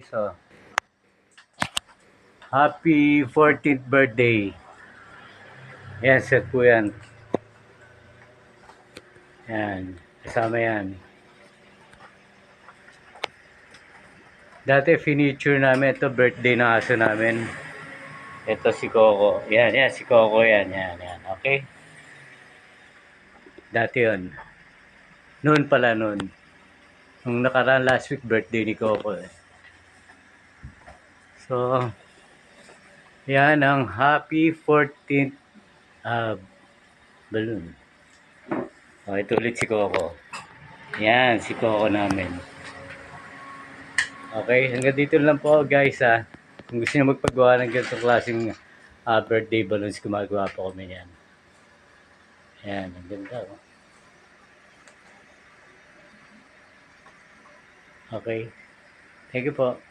So, happy 14th birthday. Yan, set po yan. Yan, kasama yan. Dati finiture namin, ito birthday na aso namin. Ito si Coco. Yan, yan, si Coco yan, yan, yan. Okay? Dati yun. Noon pala noon. Nung nakaraan last week, birthday ni Coco. So, yan ang happy 14th balloon. O, ito ulit si Coco. Yan, si Coco namin. Okay, hanggang dito lang po guys ha. Kung gusto niyo magpagawa ng ganitong klaseng birthday balloons, gumagawa po kami yan. Yan, ang ganda. Oh. Okay, thank you po.